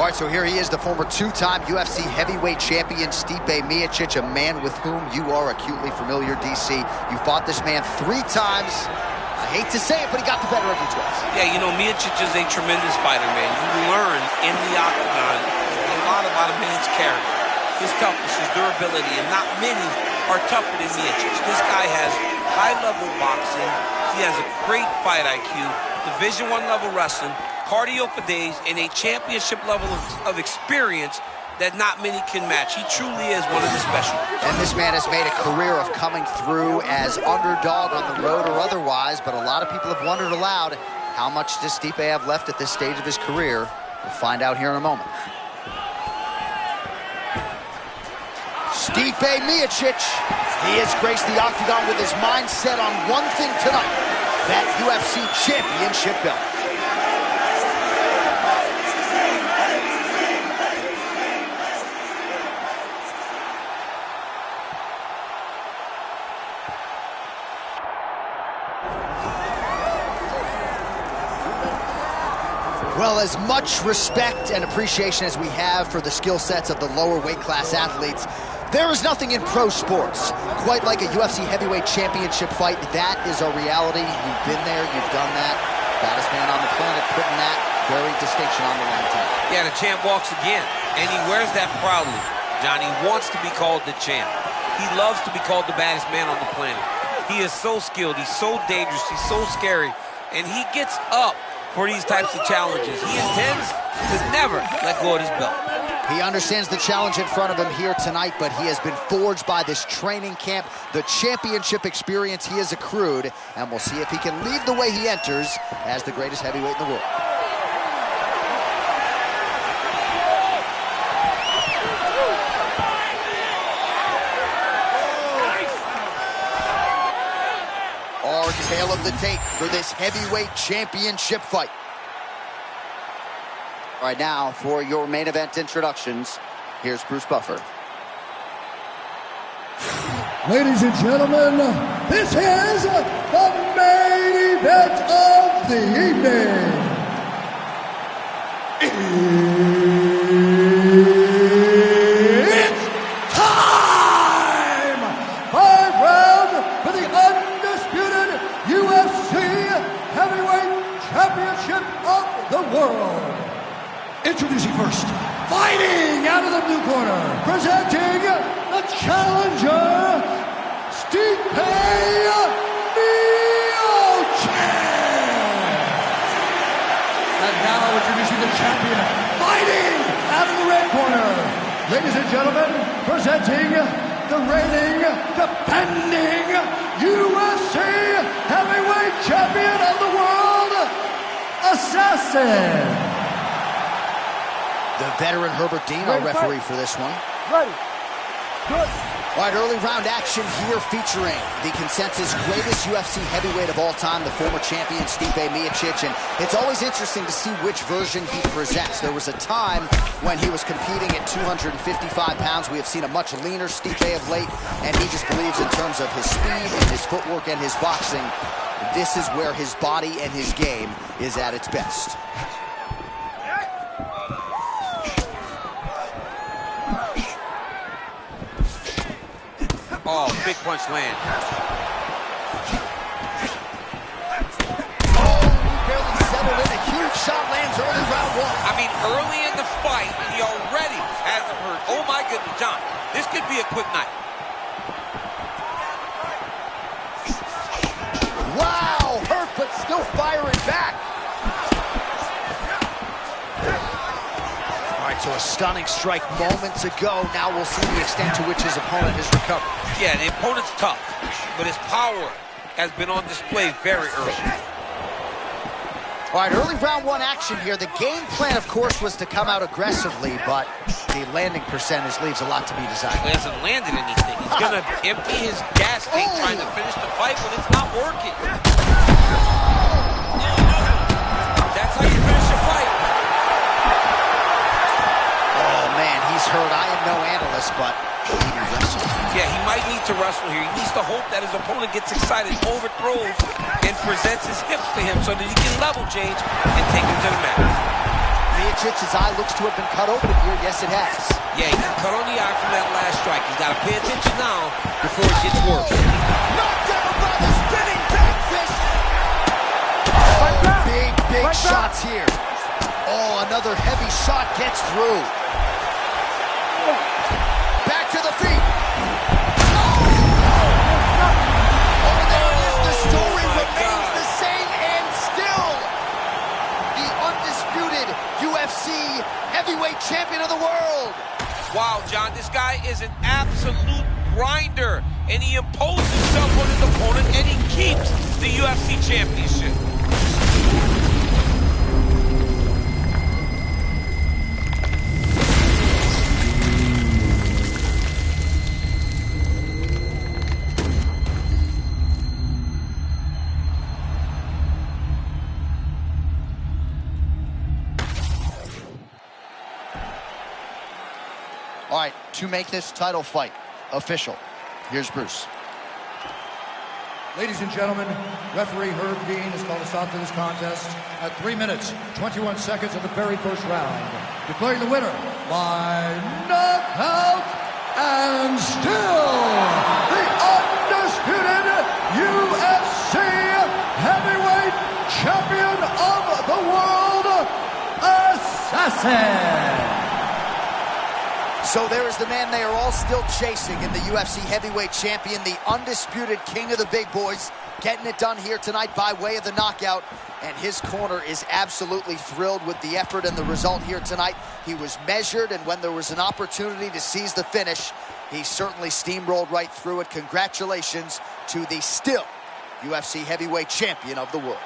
All right, so here he is, the former two-time UFC heavyweight champion, Stipe Miocic, a man with whom you are acutely familiar, DC. You fought this man 3 times. I hate to say it, but he got the better of you twice. Yeah, you know, Miocic is a tremendous fighter, man. You learn in the octagon a lot about a man's character, his toughness, his durability, and not many are tougher than Miocic. This guy has high-level boxing. He has a great fight IQ, Division I level wrestling, cardio for days, and a championship level of experience that not many can match. He truly is one of the special. And this man has made a career of coming through as underdog on the road or otherwise, but a lot of people have wondered aloud, how much does Stipe have left at this stage of his career? We'll find out here in a moment. Stipe Miocic, he has graced the octagon with his mind set on one thing tonight, that UFC championship belt. Well, as much respect and appreciation as we have for the skill sets of the lower weight class athletes, there is nothing in pro sports quite like a UFC heavyweight championship fight. That is a reality. You've been there, you've done that. Baddest man on the planet putting that very distinction on the line tonight. Yeah, the champ walks again, and he wears that proudly. John, he wants to be called the champ. He loves to be called the baddest man on the planet. He is so skilled, he's so dangerous, he's so scary, and he gets up for these types of challenges. He intends to never let go of his belt. He understands the challenge in front of him here tonight, but he has been forged by this training camp, the championship experience he has accrued, and we'll see if he can leave the way he enters as the greatest heavyweight in the world. Our tale of the tape for this heavyweight championship fight. All right, now for your main event introductions, here's Bruce Buffer. Ladies and gentlemen, this is the main event of the evening. It's time! 5 rounds for the undisputed UFC heavyweight championship of the world. Introducing first, fighting out of the blue corner, presenting the challenger, Stipe Miocic. And now introducing the champion, fighting out of the red corner. Ladies and gentlemen, presenting the reigning, defending UFC heavyweight champion of the world, Assassin. The veteran Herbert Dean, our referee for this one. Ready. Good. All right, early round action here featuring the consensus greatest UFC heavyweight of all time, the former champion Stipe Miocic, and it's always interesting to see which version he presents. There was a time when he was competing at 255 pounds. We have seen a much leaner Stipe of late, and he just believes in terms of his speed and his footwork and his boxing, this is where his body and his game is at its best. Oh, big punch land. Oh, he barely settled in. A huge shot lands early round 1. I mean, early in the fight, he already has him hurt. Oh my goodness, John, this could be a quick night. Wow, hurt but still firing back. All right, so a stunning strike moments ago. Now we'll see the extent to which his opponent has recovered. Yeah, the opponent's tough, but his power has been on display very early. All right, early round 1 action here. The game plan, of course, was to come out aggressively, but the landing percentage leaves a lot to be desired. He hasn't landed anything. He's going to empty his gas tank trying to finish the fight when it's not working. That's how you finish a fight. Oh, man, he's hurt. I am no analyst, but he can wrestle. Yeah, he might need to wrestle here. He needs to hope that his opponent gets excited, overthrows, and presents his hips to him so that he can level change and take him to the mat. Miocic's eye looks to have been cut open here. Yes, it has. Yeah, he cut on the eye from that last strike. He's got to pay attention now before it gets worse. Knocked down by the spinning back fist. Oh, big shots here. Oh, another heavy shot gets through. Back to the feet. Oh, there it is. The story remains the same, and still the undisputed UFC heavyweight champion of the world. Wow, John, this guy is an absolute grinder, and he imposes himself on his opponent, and he keeps the UFC championship. All right, to make this title fight official, here's Bruce. Ladies and gentlemen, referee Herb Dean has called a stop to this contest at 3 minutes, 21 seconds of the very first round, declaring the winner by knockout and still the undisputed UFC heavyweight champion of the world, Assassin. So there is the man they are all still chasing in the UFC heavyweight champion, the undisputed king of the big boys, getting it done here tonight by way of the knockout. And his corner is absolutely thrilled with the effort and the result here tonight. He was measured, and when there was an opportunity to seize the finish, he certainly steamrolled right through it. Congratulations to the still UFC heavyweight champion of the world.